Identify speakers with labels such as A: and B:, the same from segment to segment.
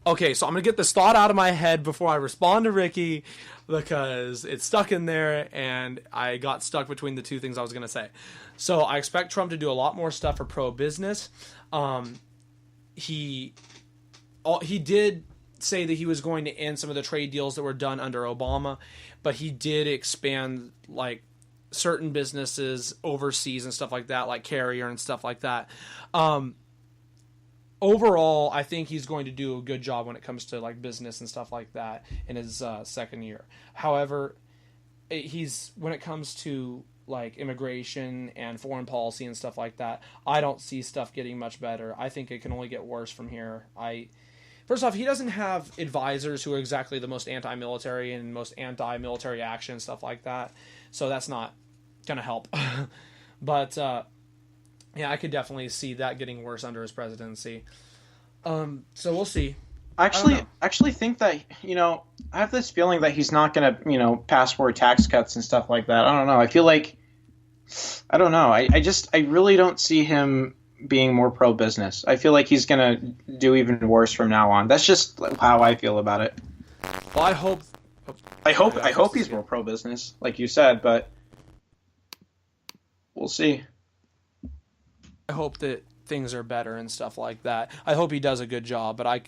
A: Okay, so I'm going to get this thought out of my head before I respond to Ricky because it's stuck in there and I got stuck between the two things I was going to say. So I expect Trump to do a lot more stuff for pro-business. He did say that he was going to end some of the trade deals that were done under Obama, but he did expand like certain businesses overseas and stuff like that, like Carrier and stuff like that. Overall, I think he's going to do a good job when it comes to like business and stuff like that in his second year. However, when it comes to like immigration and foreign policy and stuff like that, I don't see stuff getting much better. I think it can only get worse from here. First off, he doesn't have advisors who are exactly the most anti-military and most anti-military action and stuff like that. So that's not going to help. But yeah, I could definitely see that getting worse under his presidency. So we'll see.
B: I actually think that, I have this feeling that he's not going to, pass more tax cuts and stuff like that. I don't know. I feel like, I don't know. I really don't see him being more pro-business. I feel like he's going to do even worse from now on. That's just how I feel about it.
A: Well, I hope
B: he's more pro-business, like you said, but we'll see.
A: I hope that things are better and stuff like that. I hope he does a good job, but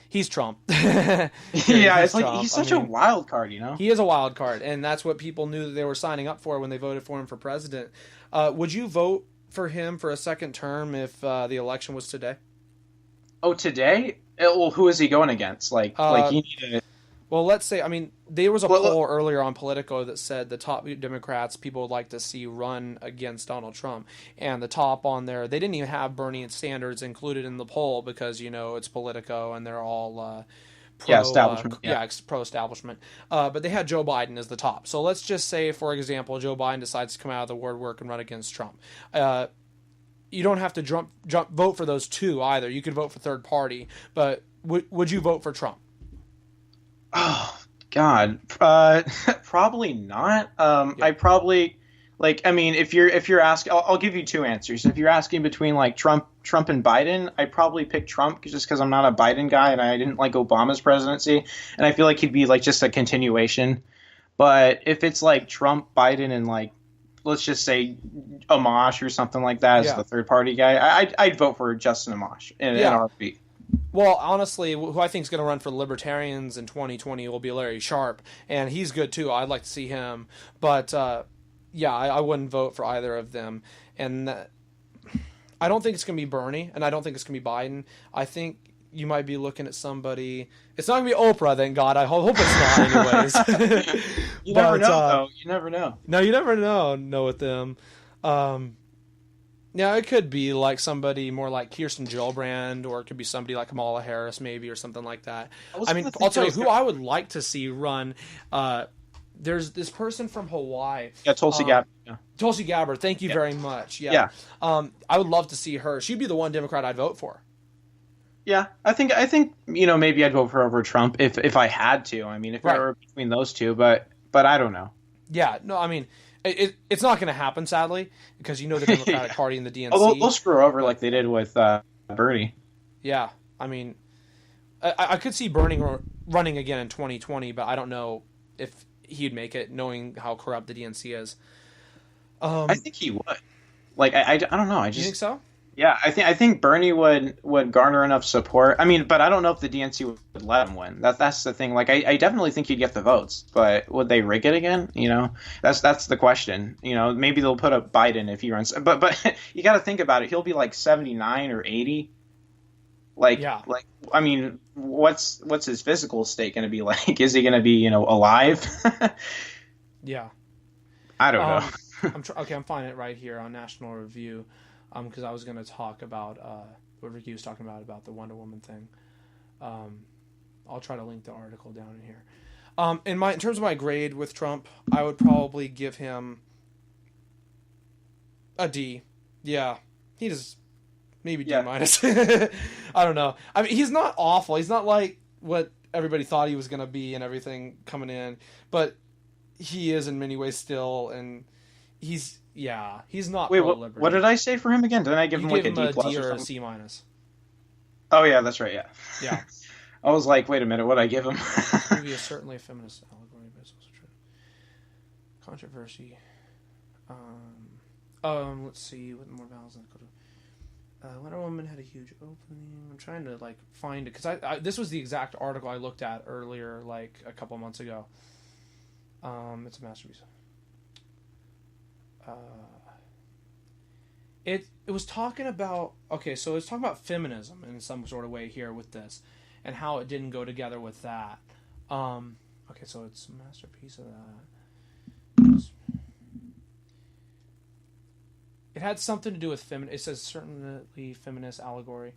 A: he's Trump.
B: Yeah, it's like he's such a wild card,
A: He is a wild card, and that's what people knew that they were signing up for when they voted for him for president. Would you vote for him for a second term if the election was today?
B: Oh, today? Well, who is he going against? Like you need to...
A: Well, let's say, there was a poll earlier on Politico that said the top Democrats people would like to see run against Donald Trump. And the top on there, they didn't even have Bernie Sanders included in the poll because, it's Politico and they're all
B: pro-establishment.
A: Pro-establishment. But they had Joe Biden as the top. So let's just say, for example, Joe Biden decides to come out of the woodwork and run against Trump. You don't have to vote for those two either. You could vote for third party. But would you vote for Trump?
B: Oh God, probably not. I probably if you're asking, I'll give you two answers. If you're asking between like Trump and Biden, I probably pick Trump just because I'm not a Biden guy and I didn't like Obama's presidency, and I feel like he'd be like just a continuation. But if it's like Trump, Biden, and like let's just say Amash or something like that as the third party guy, I'd vote for Justin Amash in RP.
A: Well, honestly, who I think is going to run for the Libertarians in 2020 will be Larry Sharp, and he's good too. I'd like to see him, but I wouldn't vote for either of them. And I don't think it's going to be Bernie, and I don't think it's going to be Biden. I think you might be looking at somebody. It's not going to be Oprah, thank God. I hope it's not, anyways.
B: You never know, though. You never know.
A: No, you never know with them. Yeah, it could be like somebody more like Kirsten Gillibrand, or it could be somebody like Kamala Harris, maybe, or something like that. I'll tell you who I would like to see run. There's this person from Hawaii.
B: Yeah, Tulsi Gabbard. Yeah.
A: Tulsi Gabbard, thank you very much. Yeah. I would love to see her. She'd be the one Democrat I'd vote for.
B: Yeah, I think maybe I'd vote for her over Trump if I had to. If I were between those two, but I don't know.
A: Yeah, no, it's not going to happen, sadly, because the Democratic Party and the DNC.
B: Oh, they'll screw over like they did with Bernie.
A: Yeah, I could see Bernie running again in 2020, but I don't know if he'd make it, knowing how corrupt the DNC is.
B: I think he would. I don't know. You
A: think so?
B: Yeah, I think Bernie would garner enough support. But I don't know if the DNC would let him win. That's the thing. I definitely think he'd get the votes, but would they rig it again? That's the question. Maybe they'll put up Biden if he runs. But you got to think about it. He'll be like 79 or 80. What's his physical state going to be like? Is he going to be alive?
A: Yeah.
B: I don't know.
A: I'm finding it right here on National Review. Because I was going to talk about what Ricky was talking about the Wonder Woman thing. I'll try to link the article down in here. In terms of my grade with Trump, I would probably give him a D. Yeah, he does maybe D minus. I don't know. He's not awful. He's not like what everybody thought he was going to be and everything coming in, but he is in many ways still, and he's not.
B: Wait, what did I say for him again? Didn't I give him like a D plus
A: or
B: or
A: a C minus?
B: Oh yeah, that's right. Yeah.
A: Yeah.
B: I was like, wait a minute, what'd I give him?
A: This movie is certainly a feminist allegory, but it's also true. Controversy. Let's see what more vowels. Wonder Woman had a huge opening. I'm trying to like find it because I this was the exact article I looked at earlier, like a couple months ago. It's a masterpiece. It was talking about so it's talking about feminism in some sort of way here with this, and how it didn't go together with that. So it's a masterpiece of that. It had something to do with it says certainly feminist allegory.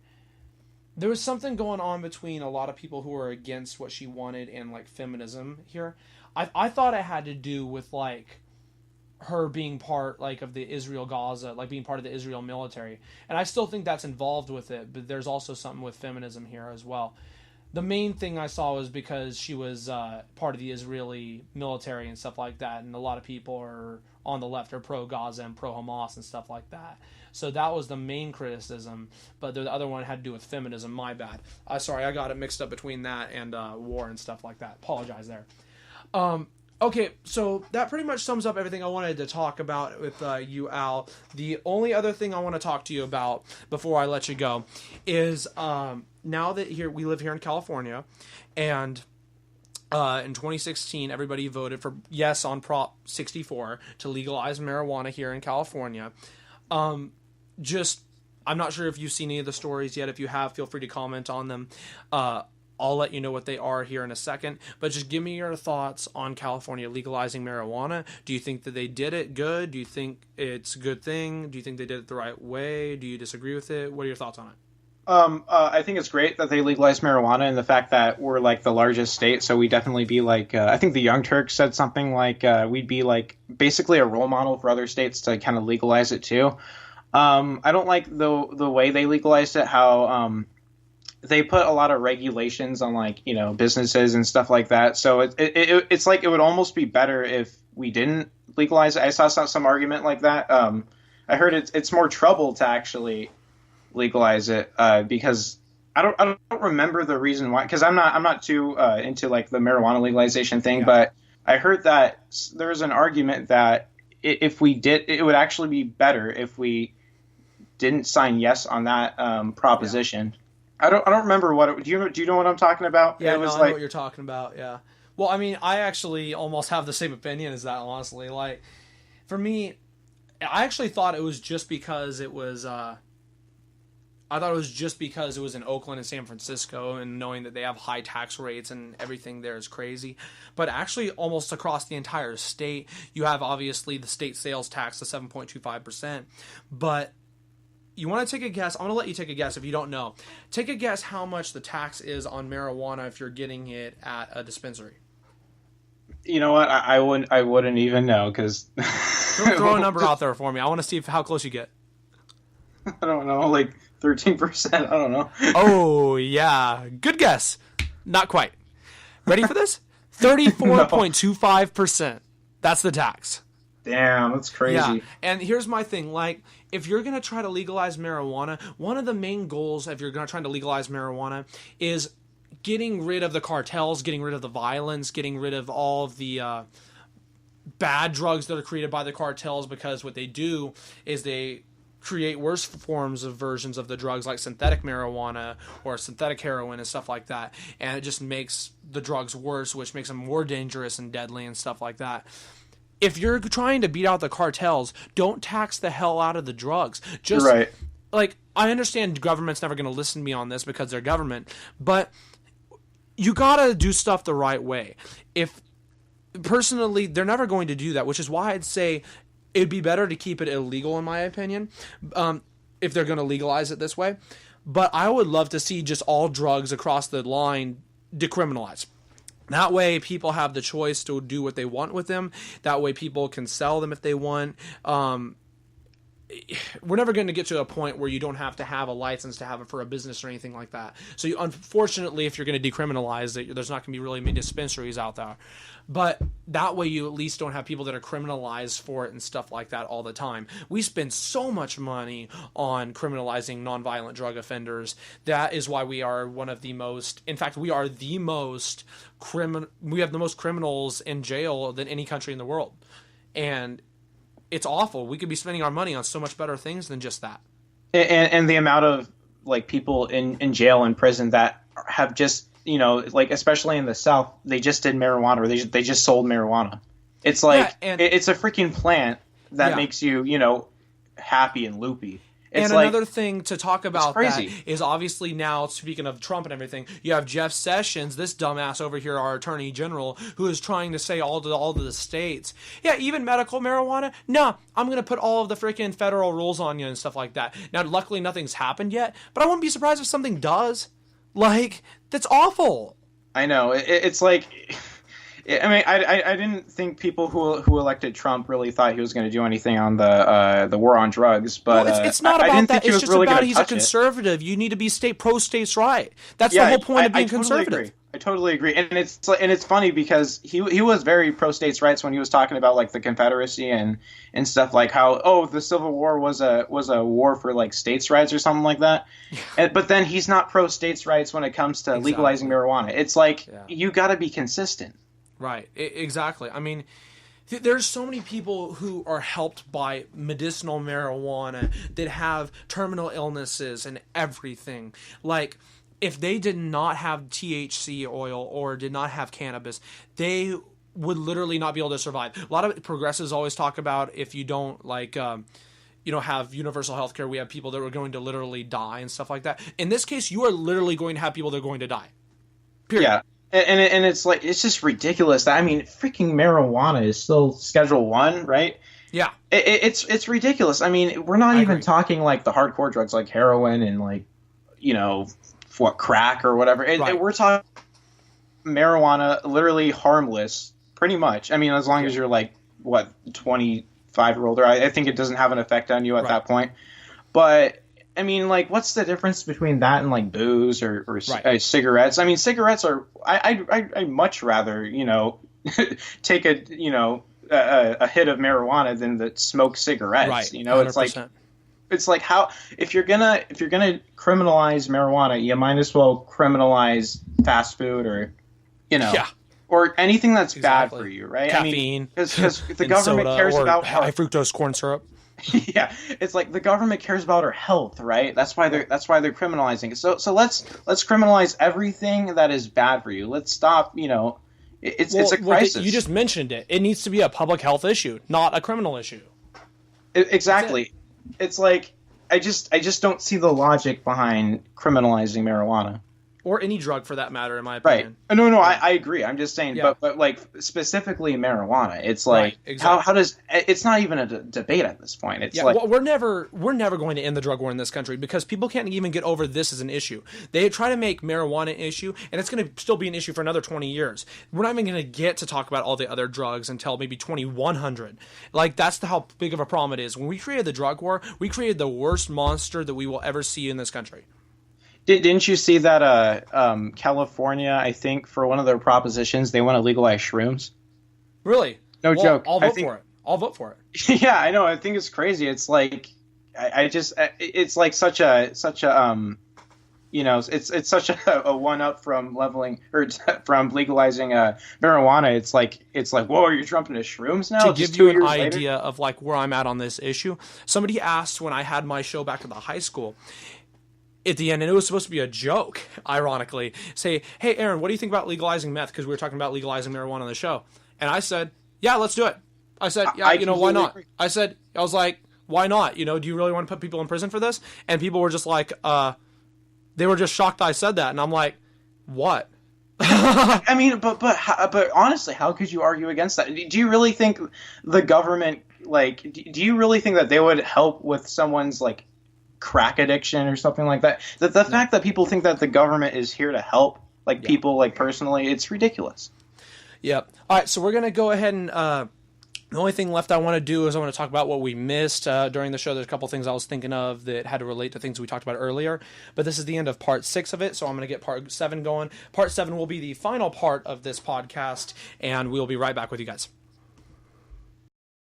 A: There was something going on between a lot of people who were against what she wanted and like feminism here. I thought it had to do with like her being part like of the Israel Gaza, like being part of the Israel military. And I still think that's involved with it, but there's also something with feminism here as well. The main thing I saw was because she was part of the Israeli military and stuff like that, and a lot of people are on the left are pro-Gaza and pro-Hamas and stuff like that. So that was the main criticism, but the other one had to do with feminism. My bad. Sorry, I got it mixed up between that and war and stuff like that. Apologize there. Okay, so that pretty much sums up everything I wanted to talk about with you, Al. The only other thing I want to talk to you about before I let you go is now that we live here in California, and in 2016, everybody voted for yes on Prop 64 to legalize marijuana here in California. I'm not sure if you've seen any of the stories yet. If you have, feel free to comment on them. I'll let you know what they are here in a second, but just give me your thoughts on California legalizing marijuana. Do you think that they did it good? Do you think it's a good thing? Do you think they did it the right way? Do you disagree with it? What are your thoughts on it?
B: I think it's great that they legalized marijuana, and the fact that we're like the largest state, so we definitely be like, I think the Young Turks said something like we'd be like basically a role model for other states to kind of legalize it too. I don't like the way they legalized it, how they put a lot of regulations on like, businesses and stuff like that. So it's like it would almost be better if we didn't legalize it. I saw some argument like that. I heard it's more trouble to actually legalize it because I don't remember the reason why, because I'm not too into like the marijuana legalization thing, but I heard that there's an argument that if we did, it would actually be better if we didn't sign yes on that proposition. Yeah. I don't remember do you know what I'm talking about?
A: Yeah, I know what you're talking about. Yeah. Well, I mean, I actually almost have the same opinion as that, honestly. Like, for me, I actually thought it was just because it was in Oakland and San Francisco, and knowing that they have high tax rates and everything there is crazy. But actually, almost across the entire state, you have obviously the state sales tax of 7.25%. But you want to take a guess? I'm going to let you take a guess if you don't know. Take a guess how much the tax is on marijuana if you're getting it at a dispensary.
B: You know what? I wouldn't even know, because
A: throw a number out there for me. I want to see how close you get.
B: I don't know, like 13%. I don't know.
A: Oh yeah, good guess. Not quite. Ready for this? 34.25%. That's the tax.
B: Damn, that's crazy.
A: Yeah, and here's my thing. Like, if you're going to try to legalize marijuana, one of the main goals, if you're going to try to legalize marijuana, is getting rid of the cartels, getting rid of the violence, getting rid of all of the bad drugs that are created by the cartels, because what they do is they create worse forms of versions of the drugs, like synthetic marijuana or synthetic heroin and stuff like that, and it just makes the drugs worse, which makes them more dangerous and deadly and stuff like that. If you're trying to beat out the cartels, don't tax the hell out of the drugs. Just
B: right.
A: Like, I understand government's never going to listen to me on this because they're government, but you gotta do stuff the right way. If personally, they're never going to do that, which is why I'd say it'd be better to keep it illegal, in my opinion, if they're going to legalize it this way. But I would love to see just all drugs across the line decriminalized. That way people have the choice to do what they want with them. That way people can sell them if they want. we're never going to get to a point where you don't have to have a license to have it for a business or anything like that. So unfortunately, if you're going to decriminalize it, there's not going to be really many dispensaries out there. But that way you at least don't have people that are criminalized for it and stuff like that all the time. We spend so much money on criminalizing nonviolent drug offenders. That is why we are one of the most, in fact, we are the most we have the most criminals in jail than any country in the world. And it's awful. We could be spending our money on so much better things than just that.
B: And the amount of like people in jail and prison that have just, like especially in the South, they just did marijuana, or they just sold marijuana. It's like it's a freaking plant that makes you, happy and loopy. It's
A: and another thing to talk about that
B: crazy.
A: is obviously now, speaking of Trump and everything, you have Jeff Sessions, this dumbass over here, our attorney general, who is trying to say all to the states, even medical marijuana, no, I'm going to put all of the freaking federal rules on you and stuff like that. Now, luckily, nothing's happened yet, but I wouldn't be surprised if something does. Like, that's awful.
B: I know. It's like... I mean, I didn't think people who elected Trump really thought he was going to do anything on the war on drugs, but
A: it's not about
B: I didn't
A: that.
B: think he
A: It's
B: was
A: just
B: really
A: about
B: going to
A: he's a
B: touch it.
A: conservative. You need to be pro states' right. That's the whole point of being conservative.
B: I totally agree, and it's funny because he was very pro states' rights when he was talking about like the Confederacy and stuff, like how the Civil War was a war for like states' rights or something like that. But then he's not pro states' rights when it comes to legalizing marijuana. It's like you got to be consistent.
A: Right, exactly. I mean, there's so many people who are helped by medicinal marijuana that have terminal illnesses and everything. Like, if they did not have THC oil or did not have cannabis, they would literally not be able to survive. A lot of progressives always talk about if you don't, have universal health care, we have people that are going to literally die and stuff like that. In this case, you are literally going to have people that are going to die. Period.
B: Yeah. And it's like, it's just ridiculous. I mean, freaking marijuana is still Schedule 1, right?
A: Yeah.
B: It's ridiculous. I mean, we're not even talking like the hardcore drugs like heroin and like, crack or whatever. We're talking marijuana, literally harmless, pretty much. I mean, as long as you're like, 25 or older, I think it doesn't have an effect on you at that point. But... I mean, like, what's the difference between that and like booze or cigarettes? I mean, cigarettes are. I much rather take a hit of marijuana than to smoke cigarettes.
A: Right.
B: 100%. It's like how if you're gonna criminalize marijuana, you might as well criminalize fast food or or anything that's bad for you, right?
A: Caffeine,
B: I mean, because the government cares about
A: high fructose corn syrup.
B: Yeah, it's like the government cares about our health, right? That's why they're criminalizing it. So let's criminalize everything that is bad for you. Let's stop. It's a crisis.
A: You just mentioned it. It needs to be a public health issue, not a criminal issue.
B: Exactly. It's like I just don't see the logic behind criminalizing marijuana.
A: Or any drug, for that matter, in my opinion.
B: Right. No, I agree. I'm just saying, but like specifically marijuana, it's like how does it's not even a debate at this point. It's like
A: we're never going to end the drug war in this country because people can't even get over this as an issue. They try to make marijuana an issue, and it's going to still be an issue for another 20 years. We're not even going to get to talk about all the other drugs until maybe 2100. Like that's how big of a problem it is. When we created the drug war, we created the worst monster that we will ever see in this country.
B: Didn't you see that California, I think, for one of their propositions, they want to legalize shrooms?
A: Really?
B: No joke.
A: I'll vote for it.
B: Yeah, I know. I think it's crazy. It's like it's like such a it's such a one up from leveling or from legalizing marijuana. It's like whoa, you're jumping to shrooms now?
A: To give you an idea of like where I'm at on this issue, somebody asked when I had my show back at the high school. At the end, and it was supposed to be a joke, ironically, say, hey, Aaron, what do you think about legalizing meth? Because we were talking about legalizing marijuana on the show. And I said, yeah, let's do it. I said, yeah, why not? Agree. I was like, why not? Do you really want to put people in prison for this? And people were just like, they were just shocked I said that. And I'm like, what?
B: I mean, but honestly, how could you argue against that? Do you really think the government, like, do you really think that they would help with someone's, like, crack addiction or something like that? The fact that people think that the government is here to help people like personally, it's ridiculous.
A: Yeah. All right, so we're going to go ahead and The only thing left I want to do is I want to talk about what we missed during the show. There's a couple things I was thinking of that had to relate to things we talked about earlier. But this is the end of part 6 of it, so I'm going to get part 7 going. Part 7 will be the final part of this podcast, and we'll be right back with you guys.